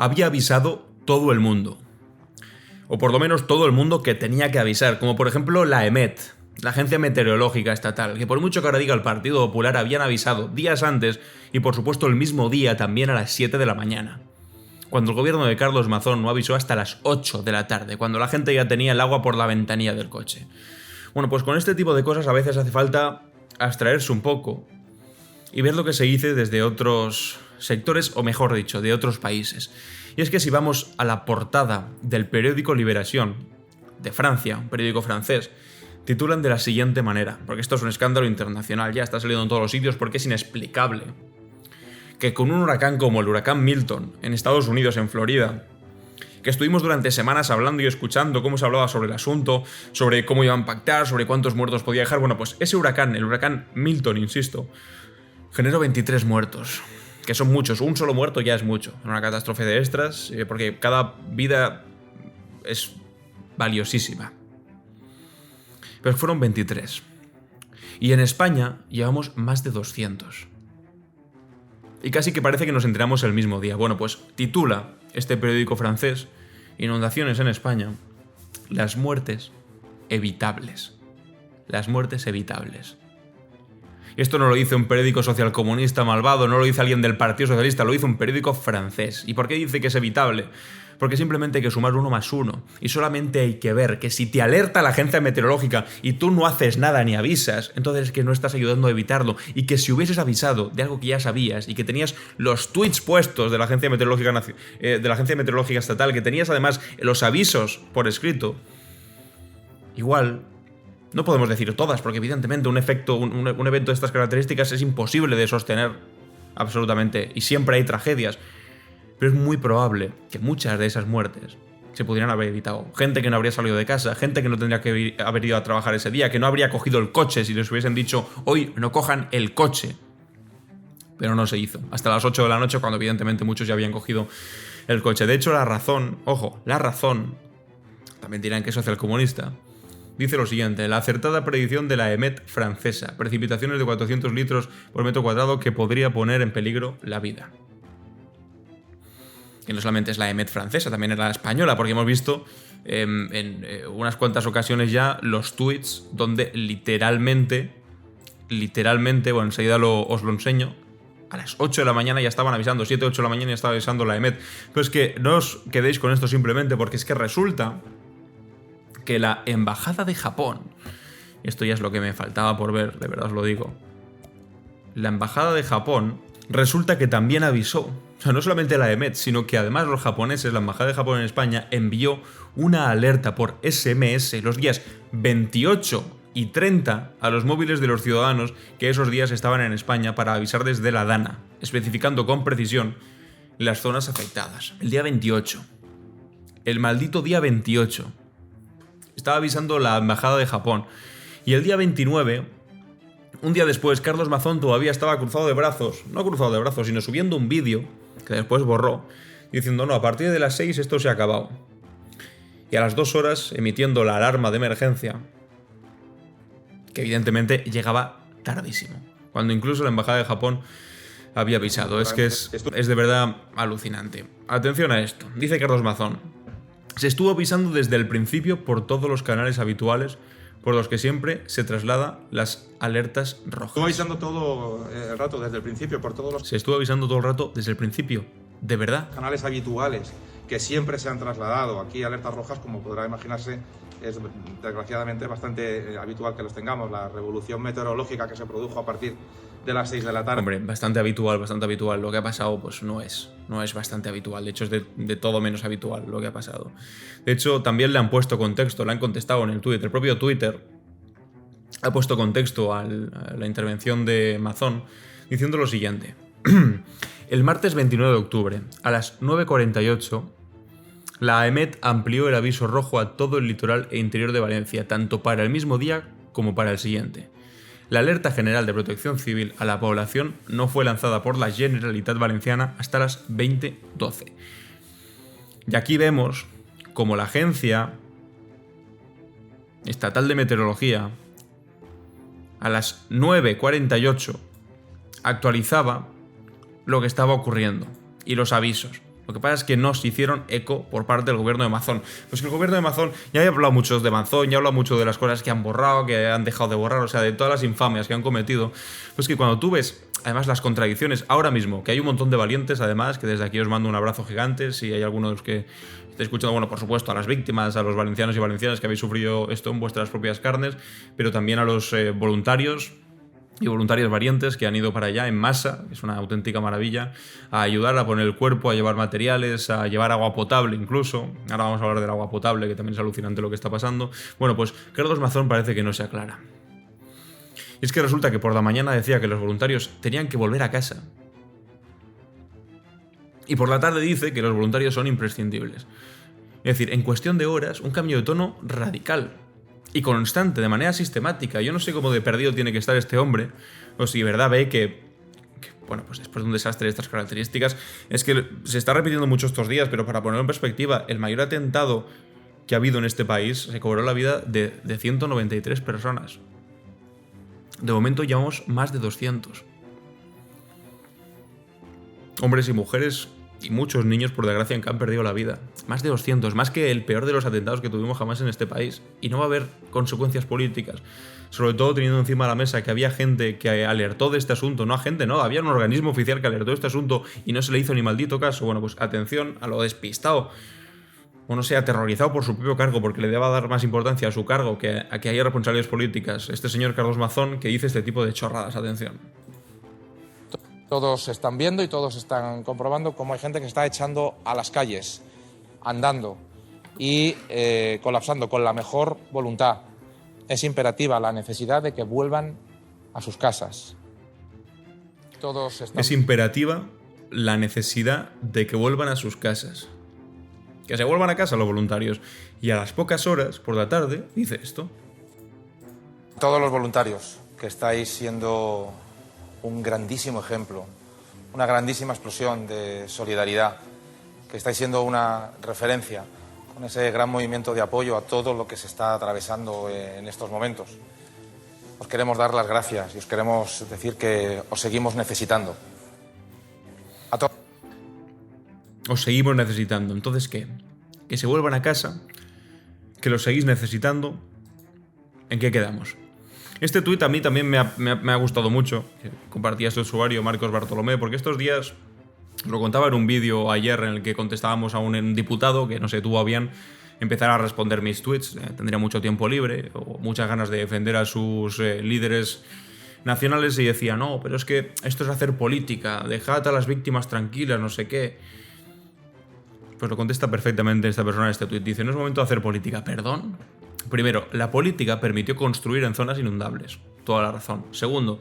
había avisado todo el mundo. O por lo menos todo el mundo que tenía que avisar, como por ejemplo la EMET, la Agencia Meteorológica Estatal, que por mucho que ahora diga el Partido Popular, habían avisado días antes y por supuesto el mismo día también a las 7 de la mañana. Cuando el gobierno de Carlos Mazón no avisó hasta las 8 de la tarde, cuando la gente ya tenía el agua por la ventanilla del coche. Bueno, pues con este tipo de cosas a veces hace falta abstraerse un poco y ver lo que se dice desde otros sectores, o mejor dicho, de otros países. Y es que si vamos a la portada del periódico Libération de Francia, un periódico francés, titulan de la siguiente manera, porque esto es un escándalo internacional, ya está saliendo en todos los sitios porque es inexplicable, que con un huracán como el huracán Milton en Estados Unidos, en Florida, que estuvimos durante semanas hablando y escuchando cómo se hablaba sobre el asunto, sobre cómo iba a impactar, sobre cuántos muertos podía dejar, bueno, pues ese huracán, el huracán Milton, insisto, generó 23 muertos, que son muchos. Un solo muerto ya es mucho en una catástrofe de estas, porque cada vida es valiosísima. Pero fueron 23. Y en España llevamos más de 200. Y casi que parece que nos enteramos el mismo día. Bueno, pues titula este periódico francés, Inundaciones en España, las muertes evitables. Las muertes evitables. Y esto no lo hizo un periódico socialcomunista malvado, no lo hizo alguien del Partido Socialista, lo hizo un periódico francés. ¿Y por qué dice que es evitable? Porque simplemente hay que sumar 1 más 1. Y solamente hay que ver que si te alerta la agencia meteorológica y tú no haces nada ni avisas, entonces es que no estás ayudando a evitarlo. Y que si hubieses avisado de algo que ya sabías y que tenías los tweets puestos de la agencia meteorológica estatal, que tenías además los avisos por escrito, igual no podemos decir todas, porque evidentemente un evento de estas características es imposible de sostener absolutamente, y siempre hay tragedias. Pero es muy probable que muchas de esas muertes se pudieran haber evitado. Gente que no habría salido de casa, gente que no tendría que haber ido a trabajar ese día, que no habría cogido el coche si les hubiesen dicho hoy no cojan el coche. Pero no se hizo. Hasta las 8 de la noche, cuando evidentemente muchos ya habían cogido el coche. De hecho, La Razón, ojo, La Razón, también dirán que es socialcomunista, dice lo siguiente: la acertada predicción de la EMET francesa, precipitaciones de 400 litros por metro cuadrado que podría poner en peligro la vida. Que no solamente es la EMET francesa, también es la española, porque hemos visto en unas cuantas ocasiones ya los tweets donde literalmente, bueno, enseguida os lo enseño, a las 8 de la mañana ya estaban avisando, 7, 8 de la mañana ya estaba avisando la EMET. Pero es que no os quedéis con esto simplemente, porque es que resulta que la embajada de Japón, y esto ya es lo que me faltaba por ver, de verdad os lo digo, la embajada de Japón resulta que también avisó. O sea, no solamente la EMET, sino que además los japoneses, la embajada de Japón en España, envió una alerta por SMS los días 28 y 30 a los móviles de los ciudadanos que esos días estaban en España para avisar desde la DANA, especificando con precisión las zonas afectadas. El día 28. El maldito día 28. Estaba avisando la embajada de Japón. Y el día 29, un día después, Carlos Mazón todavía estaba cruzado de brazos. No cruzado de brazos, sino subiendo un vídeo, que después borró, diciendo, no, a partir de las 6 esto se ha acabado. Y a las 2 horas, emitiendo la alarma de emergencia, que evidentemente llegaba tardísimo, cuando incluso la embajada de Japón había avisado. Es que es de verdad alucinante. Atención a esto. Dice Carlos Mazón: se estuvo avisando desde el principio por todos los canales habituales por los que siempre se traslada las alertas rojas. Estuvo avisando todo el rato, desde el principio, por todos los... Se estuvo avisando todo el rato desde el principio. ¿De verdad? Canales habituales que siempre se han trasladado. Aquí alertas rojas, como podrá imaginarse, es desgraciadamente bastante habitual que los tengamos. La revolución meteorológica que se produjo a partir de las 6 de la tarde. Hombre, bastante habitual, bastante habitual. Lo que ha pasado pues no es bastante habitual. De hecho es de todo menos habitual lo que ha pasado. De hecho, también le han puesto contexto, le han contestado en el Twitter. El propio Twitter ha puesto contexto a la intervención de Mazón diciendo lo siguiente. El martes 29 de octubre, a las 9:48, la EMET amplió el aviso rojo a todo el litoral e interior de Valencia, tanto para el mismo día como para el siguiente. La alerta general de protección civil a la población no fue lanzada por la Generalitat Valenciana hasta las 20:12. Y aquí vemos como la Agencia Estatal de Meteorología a las 9:48 actualizaba lo que estaba ocurriendo y los avisos. Lo que pasa es que no se hicieron eco por parte del gobierno de Mazón. Pues que el gobierno de Mazón, ya he hablado mucho de Mazón, ya he hablado mucho de las cosas que han borrado, que han dejado de borrar, o sea, de todas las infamias que han cometido. Pues que cuando tú ves, además, las contradicciones, ahora mismo, que hay un montón de valientes, además, que desde aquí os mando un abrazo gigante, si hay alguno de los que estáis escuchando, bueno, por supuesto, a las víctimas, a los valencianos y valencianas que habéis sufrido esto en vuestras propias carnes, pero también a los voluntarios y voluntarias valientes que han ido para allá en masa, es una auténtica maravilla, a ayudar a poner el cuerpo, a llevar materiales, a llevar agua potable incluso. Ahora vamos a hablar del agua potable, que también es alucinante lo que está pasando. Bueno, pues Carlos Mazón parece que no se aclara. Y es que resulta que por la mañana decía que los voluntarios tenían que volver a casa. Y por la tarde dice que los voluntarios son imprescindibles. Es decir, en cuestión de horas, un cambio de tono radical. Y constante, de manera sistemática. Yo no sé cómo de perdido tiene que estar este hombre, o si de verdad ve que, bueno, pues después de un desastre de estas características, es que se está repitiendo mucho estos días, pero para ponerlo en perspectiva, el mayor atentado que ha habido en este país se cobró la vida de 193 personas. De momento llevamos más de 200. Hombres y mujeres y muchos niños, por desgracia, que han perdido la vida. Más de 200, más que el peor de los atentados que tuvimos jamás en este país. Y no va a haber consecuencias políticas. Sobre todo teniendo encima de la mesa que había gente que alertó de este asunto. No a gente, no, había un organismo oficial que alertó de este asunto y no se le hizo ni maldito caso. Bueno, pues atención a lo despistado. O no sé, aterrorizado por su propio cargo, porque le deba dar más importancia a su cargo que a que haya responsabilidades políticas. Este señor Carlos Mazón que dice este tipo de chorradas, atención. Todos están viendo y todos están comprobando cómo hay gente que está echando a las calles, andando y colapsando con la mejor voluntad. Es imperativa la necesidad de que vuelvan a sus casas. Es imperativa la necesidad de que vuelvan a sus casas. Que se vuelvan a casa los voluntarios. Y a las pocas horas, por la tarde, dice esto. Todos los voluntarios que estáis siendo un grandísimo ejemplo, una grandísima explosión de solidaridad, que estáis siendo una referencia con ese gran movimiento de apoyo a todo lo que se está atravesando en estos momentos. Os queremos dar las gracias y os queremos decir que os seguimos necesitando. Os seguimos necesitando. Entonces, ¿qué? Que se vuelvan a casa, que los seguís necesitando. ¿En qué quedamos? Este tuit a mí también me ha gustado mucho. Compartía este usuario, Marcos Bartolomé, porque estos días, lo contaba en un vídeo ayer en el que contestábamos a un diputado que, no sé, tuvo a bien empezar a responder mis tweets. Tendría mucho tiempo libre o muchas ganas de defender a sus líderes nacionales y decía, no, pero es que esto es hacer política, dejad a las víctimas tranquilas, no sé qué. Pues lo contesta perfectamente esta persona en este tuit. Dice, no es momento de hacer política, ¿perdón? Primero, la política permitió construir en zonas inundables. Toda la razón. Segundo,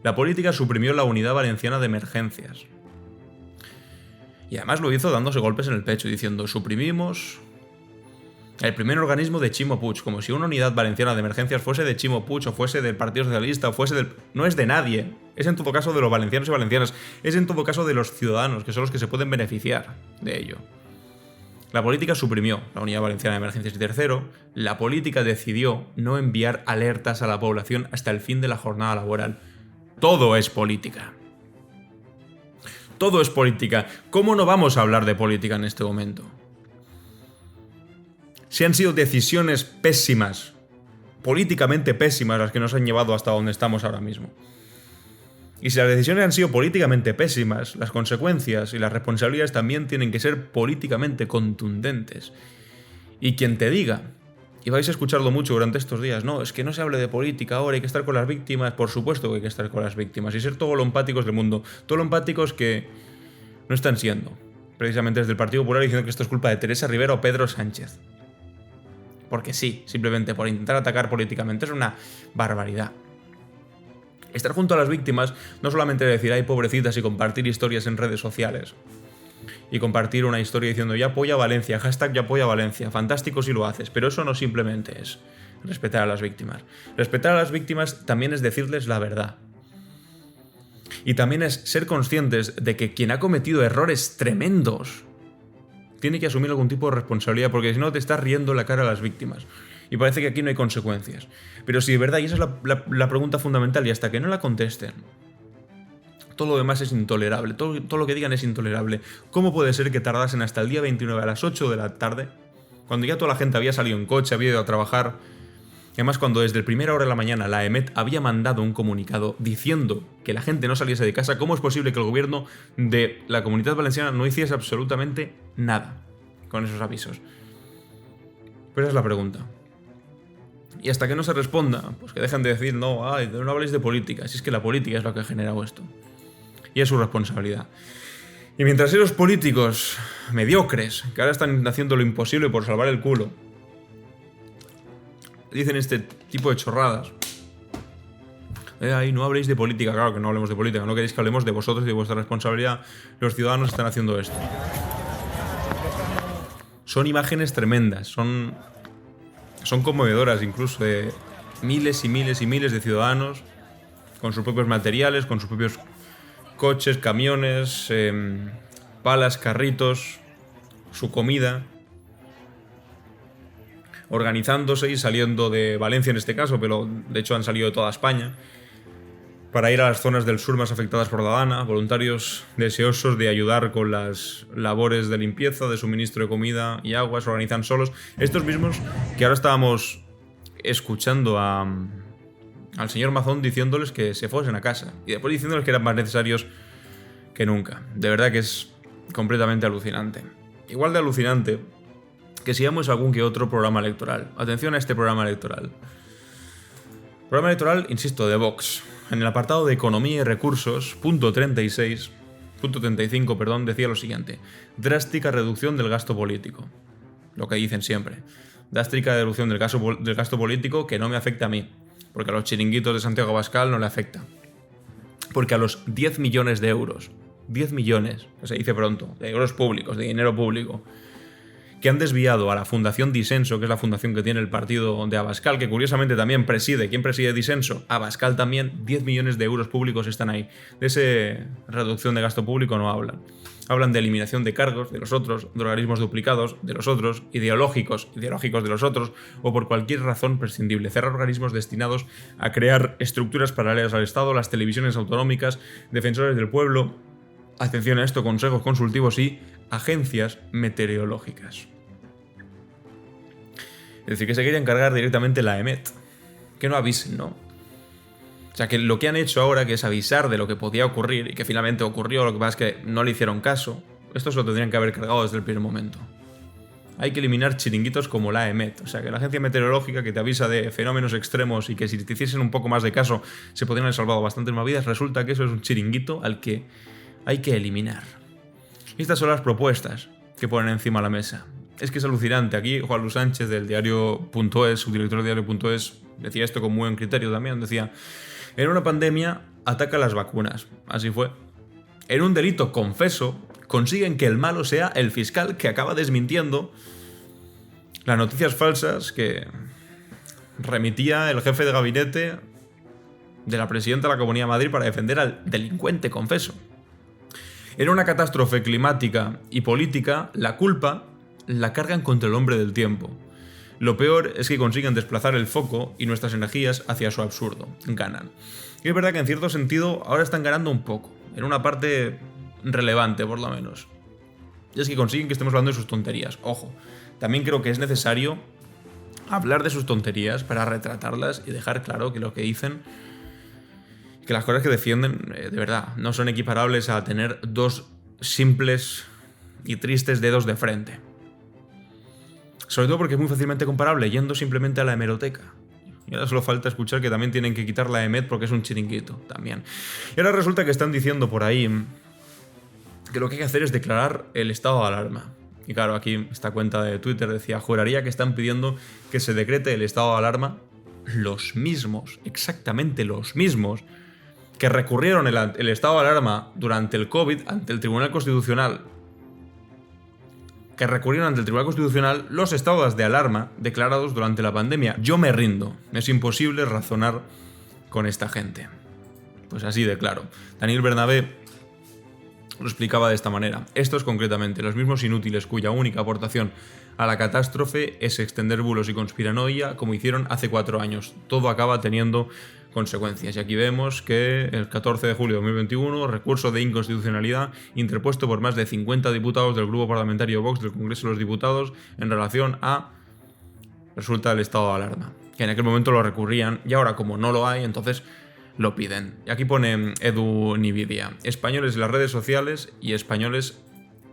la política suprimió la Unidad Valenciana de Emergencias. Y además lo hizo dándose golpes en el pecho, diciendo, suprimimos el primer organismo de Ximo Puig, como si una Unidad Valenciana de Emergencias fuese de Ximo Puig, o fuese del Partido Socialista, o fuese del... No es de nadie. Es en todo caso de los valencianos y valencianas. Es en todo caso de los ciudadanos, que son los que se pueden beneficiar de ello. La política suprimió la Unidad Valenciana de Emergencias. Y tercero, la política decidió no enviar alertas a la población hasta el fin de la jornada laboral. Todo es política. Todo es política. ¿Cómo no vamos a hablar de política en este momento? Si han sido decisiones pésimas, políticamente pésimas, las que nos han llevado hasta donde estamos ahora mismo. Y si las decisiones han sido políticamente pésimas, las consecuencias y las responsabilidades también tienen que ser políticamente contundentes. Y quien te diga, y vais a escucharlo mucho durante estos días, no, es que no se hable de política ahora, hay que estar con las víctimas, por supuesto que hay que estar con las víctimas, y ser todo lo empáticos del mundo, todo lo empáticos que no están siendo, precisamente desde el Partido Popular, diciendo que esto es culpa de Teresa Rivera o Pedro Sánchez. Porque sí, simplemente por intentar atacar políticamente, es una barbaridad. Estar junto a las víctimas no solamente decir, ay, pobrecitas, y compartir historias en redes sociales. Y compartir una historia diciendo, ya apoya a Valencia, hashtag ya apoya a Valencia, fantástico si lo haces, pero eso no simplemente es respetar a las víctimas. Respetar a las víctimas también es decirles la verdad. Y también es ser conscientes de que quien ha cometido errores tremendos tiene que asumir algún tipo de responsabilidad, porque si no te estás riendo la cara a las víctimas. Y parece que aquí no hay consecuencias. Pero si de verdad, y esa es la pregunta fundamental, y hasta que no la contesten, Todo lo demás es intolerable, todo lo que digan es intolerable. ¿Cómo puede ser que tardasen hasta el día 29 a las 8 de la tarde, cuando ya toda la gente había salido en coche, había ido a trabajar? Y además, cuando desde la primera hora de la mañana la EMET había mandado un comunicado diciendo que la gente no saliese de casa, ¿cómo es posible que el gobierno de la Comunidad Valenciana no hiciese absolutamente nada con esos avisos? Pues esa es la pregunta. Y hasta que no se responda, pues que dejen de decir, no habléis de política, si es que la política es lo que ha generado esto. Y es su responsabilidad. Y mientras esos políticos mediocres, que ahora están haciendo lo imposible por salvar el culo, dicen este tipo de chorradas. No habléis de política, claro que no hablemos de política, no queréis que hablemos de vosotros y de vuestra responsabilidad. Los ciudadanos están haciendo esto. Son imágenes tremendas, son conmovedoras incluso, de miles y miles y miles de ciudadanos con sus propios materiales, con sus propios coches, camiones, palas, carritos, su comida, organizándose y saliendo de Valencia en este caso, pero de hecho han salido de toda España, para ir a las zonas del sur más afectadas por la Dana, voluntarios deseosos de ayudar con las labores de limpieza, de suministro de comida y agua, se organizan solos. Estos mismos que ahora estábamos escuchando al señor Mazón diciéndoles que se fuesen a casa, y después diciéndoles que eran más necesarios que nunca. De verdad que es completamente alucinante. Igual de alucinante que sigamos algún que otro programa electoral. Atención a este programa electoral. Programa electoral, insisto, de Vox. En el apartado de Economía y Recursos, punto 35, decía lo siguiente: drástica reducción del gasto político. Lo que dicen siempre. Drástica reducción del gasto político que no me afecta a mí, porque a los chiringuitos de Santiago Abascal no le afecta. Porque a los 10 millones de euros, 10 millones, que se dice pronto, de euros públicos, de dinero público, que han desviado a la Fundación Disenso, que es la fundación que tiene el partido de Abascal, que curiosamente también preside. ¿Quién preside Disenso? Abascal también. 10 millones de euros públicos están ahí. De esa reducción de gasto público no hablan. Hablan de eliminación de cargos de los otros, de organismos duplicados de los otros, ideológicos de los otros, o por cualquier razón prescindible. Cerrar organismos destinados a crear estructuras paralelas al Estado, las televisiones autonómicas, defensores del pueblo, atención a esto, consejos consultivos y agencias meteorológicas. Es decir, que se quería encargar directamente la EMET. Que no avisen, ¿no? O sea, que lo que han hecho ahora, que es avisar de lo que podía ocurrir, y que finalmente ocurrió, lo que pasa es que no le hicieron caso, esto se lo tendrían que haber cargado desde el primer momento. Hay que eliminar chiringuitos como la EMET. O sea, que la agencia meteorológica que te avisa de fenómenos extremos y que si te hiciesen un poco más de caso se podrían haber salvado bastantes más vidas, resulta que eso es un chiringuito al que hay que eliminar. Y estas son las propuestas que ponen encima de la mesa. Es que es alucinante. Aquí Juan Luis Sánchez del diario.es, subdirector del diario.es, decía esto con muy buen criterio también. Decía: en una pandemia ataca las vacunas. Así fue. En un delito confeso consiguen que el malo sea el fiscal que acaba desmintiendo las noticias falsas que remitía el jefe de gabinete de la presidenta de la Comunidad de Madrid para defender al delincuente confeso. En una catástrofe climática y política, la culpa la cargan contra el hombre del tiempo. Lo peor es que consiguen desplazar el foco y nuestras energías hacia su absurdo. Ganan. Y es verdad que en cierto sentido ahora están ganando un poco, en una parte relevante por lo menos. Y es que consiguen que estemos hablando de sus tonterías. Ojo, también creo que es necesario hablar de sus tonterías para retratarlas y dejar claro que lo que dicen, que las cosas que defienden, de verdad, no son equiparables a tener dos simples y tristes dedos de frente. Sobre todo porque es muy fácilmente comparable yendo simplemente a la hemeroteca. Y ahora solo falta escuchar que también tienen que quitar la EMET porque es un chiringuito también. Y ahora resulta que están diciendo por ahí que lo que hay que hacer es declarar el estado de alarma. Y claro, aquí esta cuenta de Twitter decía: juraría que están pidiendo que se decrete el estado de alarma los mismos, exactamente los mismos, que recurrieron el estado de alarma durante el COVID ante el Tribunal Constitucional. Que recurrieron ante el Tribunal Constitucional los estados de alarma declarados durante la pandemia. Yo me rindo. Es imposible razonar con esta gente. Pues así de claro. Daniel Bernabé lo explicaba de esta manera. Estos concretamente, los mismos inútiles cuya única aportación a la catástrofe es extender bulos y conspiranoia como hicieron hace 4 años. Todo acaba teniendo consecuencias. Y aquí vemos que el 14 de julio de 2021, recurso de inconstitucionalidad interpuesto por más de 50 diputados del grupo parlamentario Vox del Congreso de los Diputados en relación a, resulta, el estado de alarma. Que en aquel momento lo recurrían y ahora, como no lo hay, entonces lo piden. Y aquí pone Edu Nividia: españoles en las redes sociales y españoles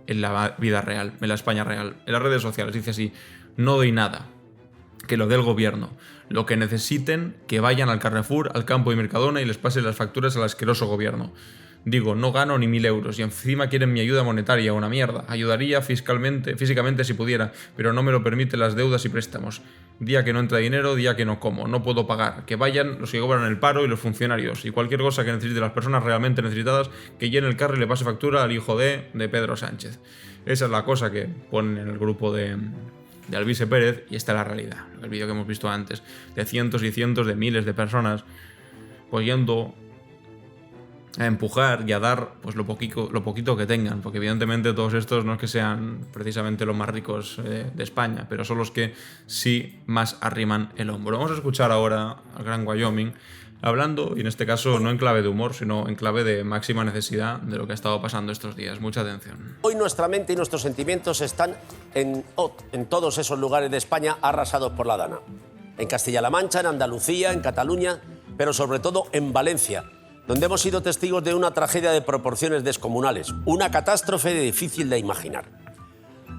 en la vida real, en la España real. En las redes sociales dice así: no doy nada, que lo dé el gobierno. Lo que necesiten, que vayan al Carrefour, al Campo y Mercadona y les pasen las facturas al asqueroso gobierno. Digo, no gano ni 1000 euros y encima quieren mi ayuda monetaria, una mierda. Ayudaría físicamente si pudiera, pero no me lo permiten las deudas y préstamos. Día que no entra dinero, día que no como, no puedo pagar. Que vayan los que cobran el paro y los funcionarios. Y cualquier cosa que necesiten las personas realmente necesitadas, que llene el carro y le pase factura al hijo de Pedro Sánchez. Esa es la cosa que ponen en el grupo de Alvise Pérez, y esta es la realidad. El vídeo que hemos visto antes, de cientos y cientos de miles de personas pues yendo a empujar y a dar pues lo poquito que tengan, porque evidentemente todos estos no es que sean precisamente los más ricos de España, pero son los que sí más arriman el hombro. Vamos a escuchar ahora al Gran Wyoming hablando, y en este caso no en clave de humor, sino en clave de máxima necesidad de lo que ha estado pasando estos días. Mucha atención. Hoy nuestra mente y nuestros sentimientos están en todos esos lugares de España arrasados por la Dana. En Castilla-La Mancha, en Andalucía, en Cataluña, pero sobre todo en Valencia, donde hemos sido testigos de una tragedia de proporciones descomunales, una catástrofe difícil de imaginar.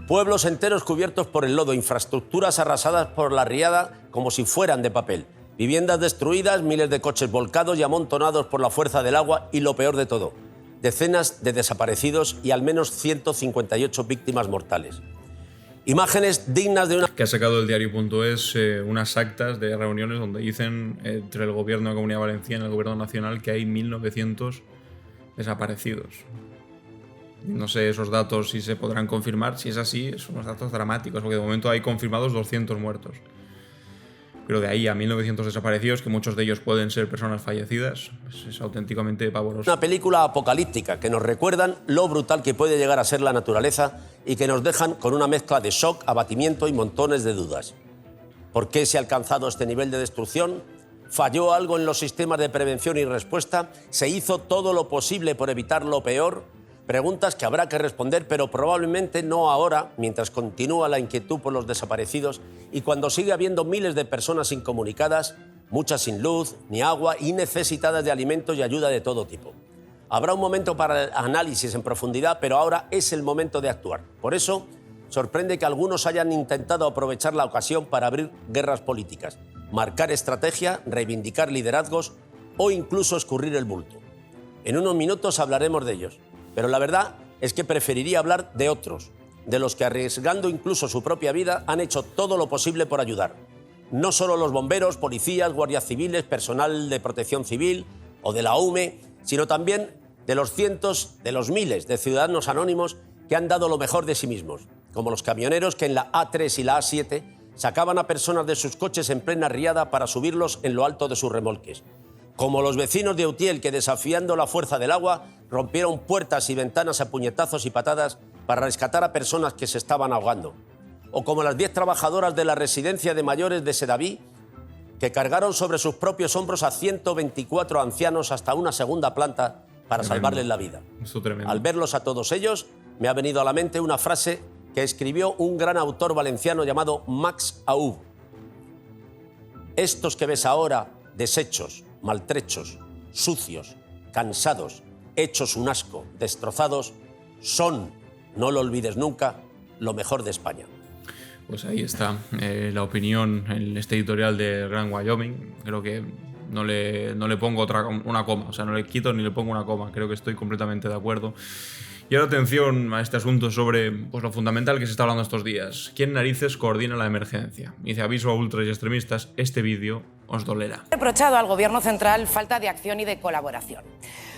Pueblos enteros cubiertos por el lodo, infraestructuras arrasadas por la riada como si fueran de papel. Viviendas destruidas, miles de coches volcados y amontonados por la fuerza del agua y, lo peor de todo, decenas de desaparecidos y al menos 158 víctimas mortales. Imágenes dignas de una... Que ha sacado el diario.es unas actas de reuniones donde dicen entre el gobierno de la Comunidad Valenciana y el gobierno nacional que hay 1900 desaparecidos. No sé esos datos si se podrán confirmar. Si es así, son unos datos dramáticos, porque de momento hay confirmados 200 muertos. Pero de ahí a 1900 desaparecidos, que muchos de ellos pueden ser personas fallecidas, pues es auténticamente pavoroso. Una película apocalíptica que nos recuerdan lo brutal que puede llegar a ser la naturaleza y que nos dejan con una mezcla de shock, abatimiento y montones de dudas. ¿Por qué se ha alcanzado este nivel de destrucción? ¿Falló algo en los sistemas de prevención y respuesta? ¿Se hizo todo lo posible por evitar lo peor? Preguntas que habrá que responder, pero probablemente no ahora, mientras continúa la inquietud por los desaparecidos y cuando sigue habiendo miles de personas incomunicadas, muchas sin luz ni agua y necesitadas de alimentos y ayuda de todo tipo. Habrá un momento para el análisis en profundidad, pero ahora es el momento de actuar. Por eso, sorprende que algunos hayan intentado aprovechar la ocasión para abrir guerras políticas, marcar estrategia, reivindicar liderazgos o incluso escurrir el bulto. En unos minutos hablaremos de ellos. Pero la verdad es que preferiría hablar de otros, de los que arriesgando incluso su propia vida han hecho todo lo posible por ayudar. No solo los bomberos, policías, guardias civiles, personal de protección civil o de la UME, sino también de los cientos, de los miles de ciudadanos anónimos que han dado lo mejor de sí mismos, como los camioneros que en la A3 y la A7 sacaban a personas de sus coches en plena riada para subirlos en lo alto de sus remolques. Como los vecinos de Utiel que, desafiando la fuerza del agua, rompieron puertas y ventanas a puñetazos y patadas para rescatar a personas que se estaban ahogando. O como las 10 trabajadoras de la residencia de mayores de Sedaví, que cargaron sobre sus propios hombros a 124 ancianos hasta una segunda planta para salvarles la vida. Al verlos a todos ellos, me ha venido a la mente una frase que escribió un gran autor valenciano llamado Max Aub. Estos que ves ahora, deshechos, maltrechos, sucios, cansados, hechos un asco, destrozados, son, no lo olvides nunca, lo mejor de España. Pues ahí está la opinión en este editorial de Gran Wyoming. Creo que no le pongo una coma, o sea, no le quito ni le pongo una coma. Creo que estoy completamente de acuerdo. Y ahora atención a este asunto sobre pues, lo fundamental que se está hablando estos días. ¿Quién narices coordina la emergencia? Dice: aviso a ultras y extremistas, este vídeo os dolerá. Reprochado al Gobierno central falta de acción y de colaboración.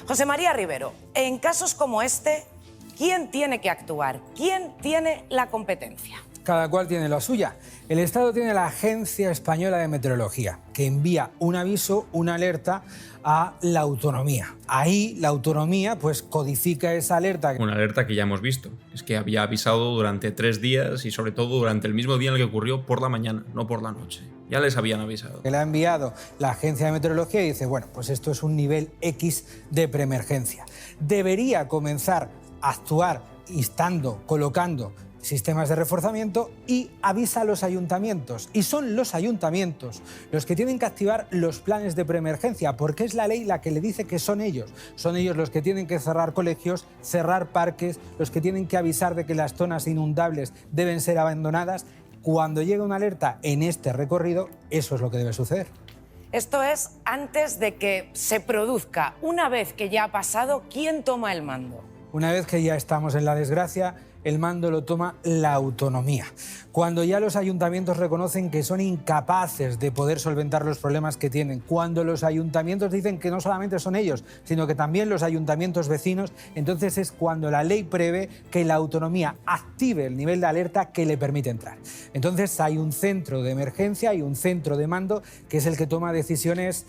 José María Rivero, en casos como este, ¿quién tiene que actuar? ¿Quién tiene la competencia? cada cual tiene la suya. El Estado tiene la Agencia Española de Meteorología, que envía un aviso, una alerta a la autonomía. Ahí la autonomía pues codifica esa alerta. Una alerta que ya hemos visto. Es que había avisado durante 3 días y sobre todo durante el mismo día en el que ocurrió, por la mañana, no por la noche. Ya les habían avisado. Que le ha enviado la Agencia de Meteorología y dice, bueno, pues esto es un nivel X de preemergencia. Debería comenzar a actuar colocando sistemas de reforzamiento y avisa a los ayuntamientos. Y son los ayuntamientos los que tienen que activar los planes de preemergencia, porque es la ley la que le dice que son ellos. Son ellos los que tienen que cerrar colegios, cerrar parques, los que tienen que avisar de que las zonas inundables deben ser abandonadas. Cuando llega una alerta en este recorrido, eso es lo que debe suceder. Esto es antes de que se produzca. Una vez que ya ha pasado, ¿quién toma el mando? Una vez que ya estamos en la desgracia, el mando lo toma la autonomía. Cuando ya los ayuntamientos reconocen que son incapaces de poder solventar los problemas que tienen, cuando los ayuntamientos dicen que no solamente son ellos, sino que también los ayuntamientos vecinos, entonces es cuando la ley prevé que la autonomía active el nivel de alerta que le permite entrar. Entonces hay un centro de emergencia y un centro de mando que es el que toma decisiones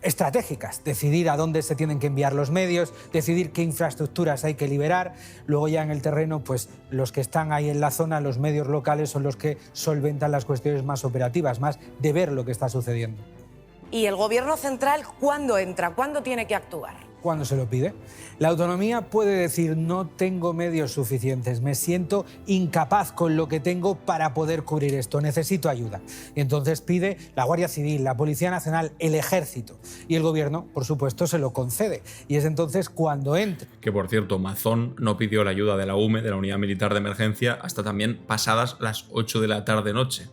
estratégicas, decidir a dónde se tienen que enviar los medios, decidir qué infraestructuras hay que liberar. Luego ya en el terreno, pues los que están ahí en la zona, los medios locales son los que solventan las cuestiones más operativas, más de ver lo que está sucediendo. ¿Y el gobierno central cuándo entra? ¿Cuándo tiene que actuar? Cuando se lo pide. La autonomía puede decir no tengo medios suficientes, me siento incapaz con lo que tengo para poder cubrir esto, necesito ayuda. Y entonces pide la Guardia Civil, la Policía Nacional, el Ejército. Y el gobierno, por supuesto, se lo concede. Y es entonces cuando entra. Que por cierto, Mazón no pidió la ayuda de la UME, de la Unidad Militar de Emergencia, hasta también pasadas las 8 de la tarde-noche.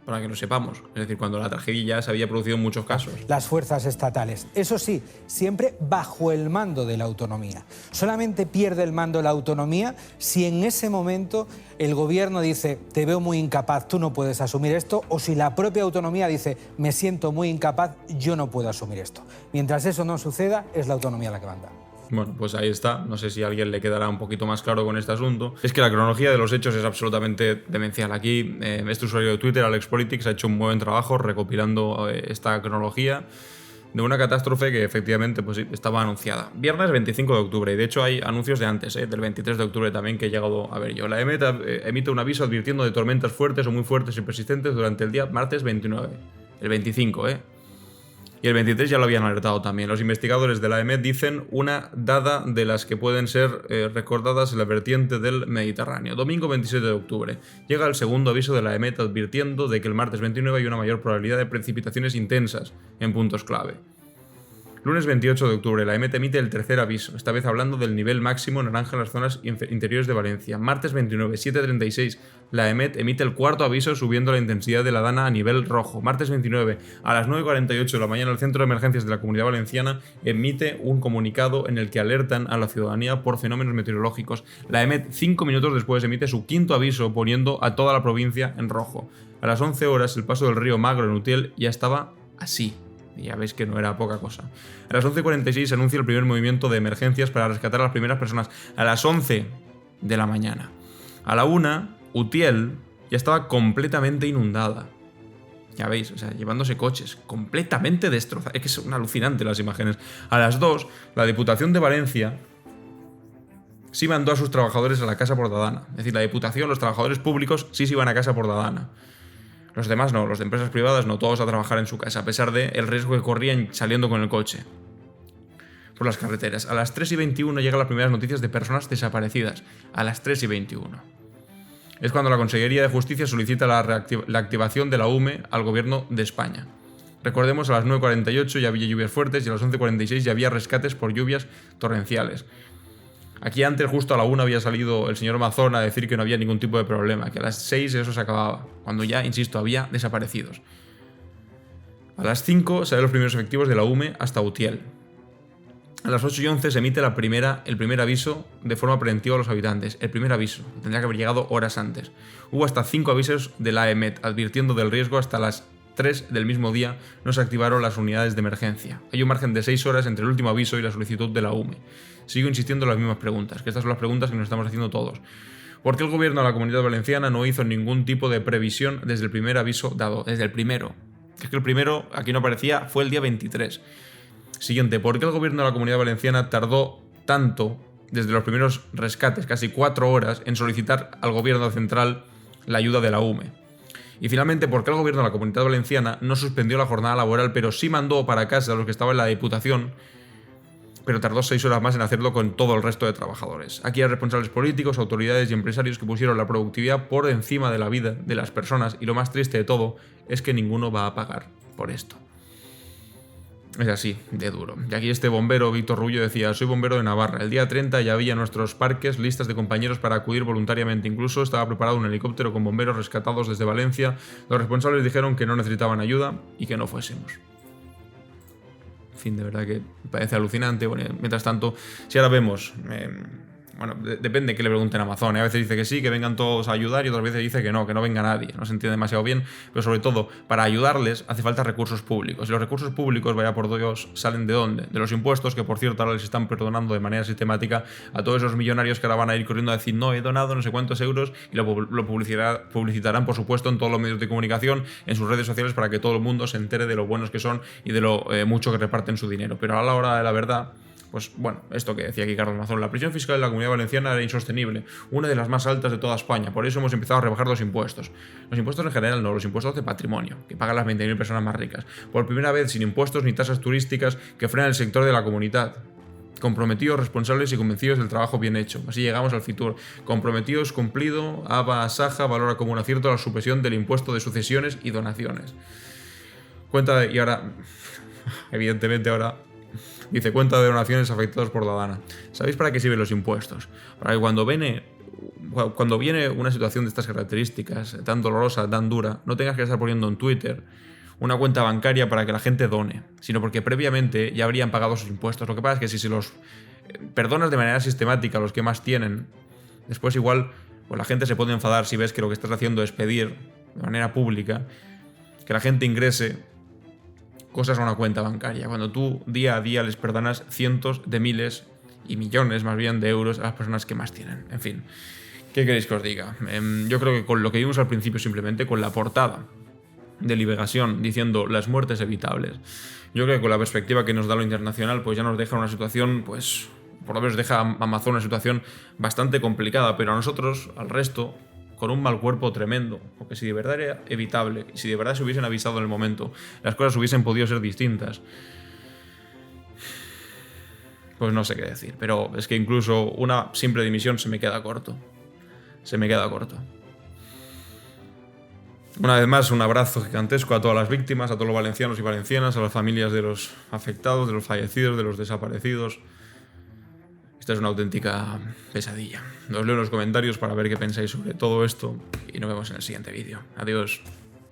Para que lo sepamos. Es decir, cuando la tragedia ya se había producido en muchos casos. Las fuerzas estatales. Eso sí, siempre bajo el mando de la autonomía. Solamente pierde el mando la autonomía si en ese momento el gobierno dice te veo muy incapaz, tú no puedes asumir esto, o si la propia autonomía dice me siento muy incapaz, yo no puedo asumir esto. Mientras eso no suceda, es la autonomía la que manda. Bueno, pues ahí está. No sé si a alguien le quedará un poquito más claro con este asunto. Es que la cronología de los hechos es absolutamente demencial. Aquí, este usuario de Twitter, AlexPolitics, ha hecho un buen trabajo recopilando esta cronología de una catástrofe que efectivamente pues, estaba anunciada. Viernes 25 de octubre, y de hecho hay anuncios de antes, del 23 de octubre también que he llegado a ver yo. La EMET emite un aviso advirtiendo de tormentas fuertes o muy fuertes y persistentes durante el día martes 29. El 25, Y el 23 ya lo habían alertado también. Los investigadores de la EMET dicen una dada de las que pueden ser recordadas en la vertiente del Mediterráneo. Domingo 27 de octubre. Llega el segundo aviso de la EMET advirtiendo de que el martes 29 hay una mayor probabilidad de precipitaciones intensas en puntos clave. Lunes 28 de octubre, la EMET emite el tercer aviso, esta vez hablando del nivel máximo naranja en las zonas interiores de Valencia. Martes 29, 7:36, la EMET emite el cuarto aviso subiendo la intensidad de la DANA a nivel rojo. Martes 29, a las 9:48 de la mañana, el Centro de Emergencias de la Comunidad Valenciana emite un comunicado en el que alertan a la ciudadanía por fenómenos meteorológicos. La EMET, 5 minutos después, emite su quinto aviso poniendo a toda la provincia en rojo. A las 11 horas, el paso del río Magro en Utiel ya estaba así. Y ya veis que no era poca cosa. A las 11:46 se anuncia el primer movimiento de emergencias para rescatar a las primeras personas. A las 11 de la mañana. A la 1, Utiel ya estaba completamente inundada. Ya veis, o sea, llevándose coches, completamente destrozados. Es que son alucinantes las imágenes. A las 2, la Diputación de Valencia sí mandó a sus trabajadores a la casa por Dadana. Es decir, la Diputación, los trabajadores públicos sí se iban a casa por Dadana. Los demás no, los de empresas privadas no, todos a trabajar en su casa, a pesar del riesgo que corrían saliendo con el coche por las carreteras. A las 3:21 llegan las primeras noticias de personas desaparecidas. A las 3:21. Es cuando la Consejería de Justicia solicita la activación de la UME al Gobierno de España. Recordemos, a las 9:48 ya había lluvias fuertes y a las 11:46 ya había rescates por lluvias torrenciales. Aquí antes, justo a la 1, había salido el señor Mazón a decir que no había ningún tipo de problema, que a las 6 eso se acababa, cuando ya, insisto, había desaparecidos. A las 5 salen los primeros efectivos de la UME hasta Utiel. A las 8:11 se emite el primer aviso de forma preventiva a los habitantes. El primer aviso, tendría que haber llegado horas antes. Hubo hasta 5 avisos de la EMET advirtiendo del riesgo. Hasta las 3 del mismo día no se activaron las unidades de emergencia. Hay un margen de 6 horas entre el último aviso y la solicitud de la UME. Sigo insistiendo en las mismas preguntas, que estas son las preguntas que nos estamos haciendo todos. ¿Por qué el gobierno de la Comunidad Valenciana no hizo ningún tipo de previsión desde el primer aviso dado? Desde el primero. Es que el primero, aquí no aparecía, fue el día 23. Siguiente, ¿por qué el gobierno de la Comunidad Valenciana tardó tanto, desde los primeros rescates, casi 4 horas, en solicitar al gobierno central la ayuda de la UME? Y finalmente, ¿por qué el gobierno de la Comunidad Valenciana no suspendió la jornada laboral, pero sí mandó para casa a los que estaban en la Diputación, pero tardó 6 horas más en hacerlo con todo el resto de trabajadores? Aquí hay responsables políticos, autoridades y empresarios que pusieron la productividad por encima de la vida de las personas, y lo más triste de todo es que ninguno va a pagar por esto. Es así, de duro. Y aquí este bombero, Víctor Rubio, decía: soy bombero de Navarra. El día 30 ya había en nuestros parques listas de compañeros para acudir voluntariamente. Incluso estaba preparado un helicóptero con bomberos rescatados desde Valencia. Los responsables dijeron que no necesitaban ayuda y que no fuésemos. En fin, de verdad que me parece alucinante. Bueno, mientras tanto, si ahora vemos... Bueno, depende que le pregunten a Amazon. A veces dice que sí, que vengan todos a ayudar, y otras veces dice que no venga nadie. No se entiende demasiado bien, pero sobre todo, para ayudarles hace falta recursos públicos. Y los recursos públicos, vaya por Dios, ¿salen de dónde? De los impuestos, que por cierto ahora les están perdonando de manera sistemática a todos esos millonarios que ahora van a ir corriendo a decir: no, he donado no sé cuántos euros, y lo publicitarán, por supuesto, en todos los medios de comunicación, en sus redes sociales, para que todo el mundo se entere de lo buenos que son y de lo mucho que reparten su dinero. Pero a la hora de la verdad... Pues bueno, esto que decía aquí Carlos Mazón: la presión fiscal de la Comunidad Valenciana era insostenible, una de las más altas de toda España. Por eso hemos empezado a rebajar los impuestos. Los impuestos en general no, los impuestos de patrimonio, que pagan las 20.000 personas más ricas. Por primera vez, sin impuestos ni tasas turísticas que frenan el sector de la comunidad. Comprometidos, responsables y convencidos del trabajo bien hecho. Así llegamos al Fitur. Comprometidos, cumplido. ABA Saja valora como un acierto la supresión del impuesto de sucesiones y donaciones. Y ahora, evidentemente ahora... Dice: cuenta de donaciones afectados por la DANA. ¿Sabéis para qué sirven los impuestos? Para que cuando viene una situación de estas características, tan dolorosa, tan dura, no tengas que estar poniendo en Twitter una cuenta bancaria para que la gente done, sino porque previamente ya habrían pagado sus impuestos. Lo que pasa es que si se los perdonas de manera sistemática a los que más tienen, después igual pues la gente se puede enfadar si ves que lo que estás haciendo es pedir de manera pública que la gente ingrese cosas a una cuenta bancaria, cuando tú día a día les perdonas cientos de miles y millones más bien de euros a las personas que más tienen. En fin, ¿qué queréis que os diga? Yo creo que con lo que vimos al principio, simplemente con la portada de Liberación diciendo las muertes evitables, yo creo que con la perspectiva que nos da lo internacional, pues ya nos deja una situación, pues por lo menos deja a Amazon una situación bastante complicada, pero a nosotros, al resto, con un mal cuerpo tremendo, porque si de verdad era evitable, y si de verdad se hubiesen avisado en el momento, las cosas hubiesen podido ser distintas, pues no sé qué decir. Pero es que incluso una simple dimisión se me queda corto. Se me queda corto. Una vez más, un abrazo gigantesco a todas las víctimas, a todos los valencianos y valencianas, a las familias de los afectados, de los fallecidos, de los desaparecidos. Esta es una auténtica pesadilla. Os leo en los comentarios para ver qué pensáis sobre todo esto y nos vemos en el siguiente vídeo. Adiós.